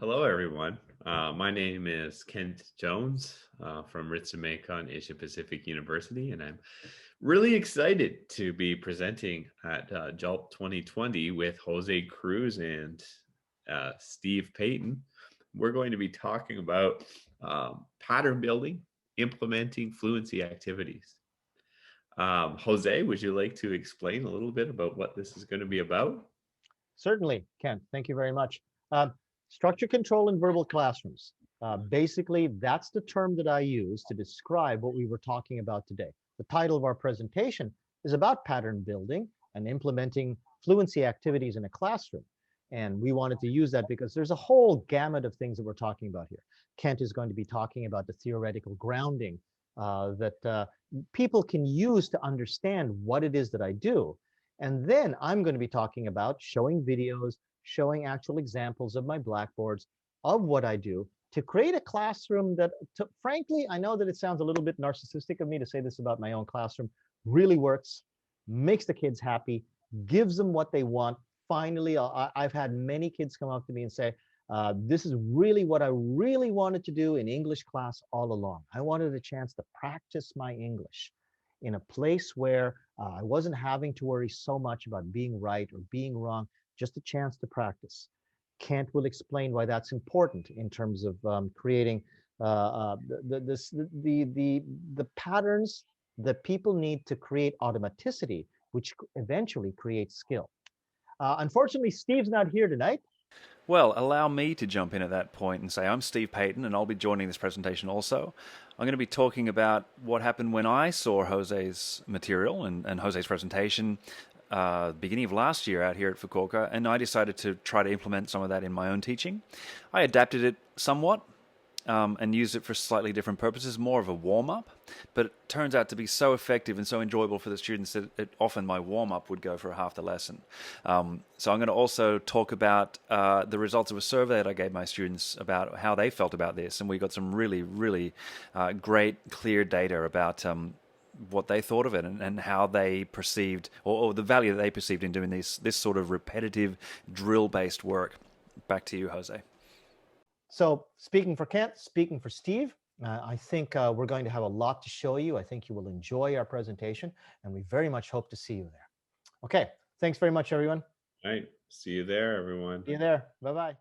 Hello, everyone. My name is Kent Jones from Ritz-Macon Asia Pacific University, and I'm really excited to be presenting at JALT 2020 with Jose Cruz and Steve Paton. We're going to be talking about pattern building, implementing fluency activities. Jose, would you like to explain a little bit about what this is going to be about? Certainly, Ken. Thank you very much. Structure control in verbal classrooms. Basically, that's the term that I use to describe what we were talking about today. The title of our presentation is about pattern building and implementing fluency activities in a classroom. And we wanted to use that because there's a whole gamut of things that we're talking about here. Kent is going to be talking about the theoretical grounding that people can use to understand what it is that I do. And then I'm going to be talking about showing videos, showing actual examples of my blackboards of what I do to create a classroom that, frankly, I know that it sounds a little bit narcissistic of me to say this about my own classroom, really works, makes the kids happy, gives them what they want. Finally, I've had many kids come up to me and say, this is really what I really wanted to do in English class all along. I wanted a chance to practice my English in a place where I wasn't having to worry so much about being right or being wrong, just a chance to practice. Kent will explain why that's important in terms of creating the patterns that people need to create automaticity, which eventually creates skill. Unfortunately, Steve's not here tonight. Well, allow me to jump in at that point and say I'm Steve Paton, and I'll be joining this presentation also. I'm going to be talking about what happened when I saw Jose's material and Jose's presentation beginning of last year out here at Fukuoka, and I decided to try to implement some of that in my own teaching. I adapted it somewhat and used it for slightly different purposes, more of a warm-up, but it turns out to be so effective and so enjoyable for the students that often my warm-up would go for half the lesson. So I'm going to also talk about the results of a survey that I gave my students about how they felt about this, and we got some really, really great, clear data about what they thought of it and how they perceived, or the value that they perceived in doing this sort of repetitive, drill-based work. Back to you, Jose. So speaking for Kent, speaking for Steve, I think we're going to have a lot to show you. I think you will enjoy our presentation, and we very much hope to see you there. Okay, thanks very much, everyone. All right. See you there, everyone. See you there. Bye-bye.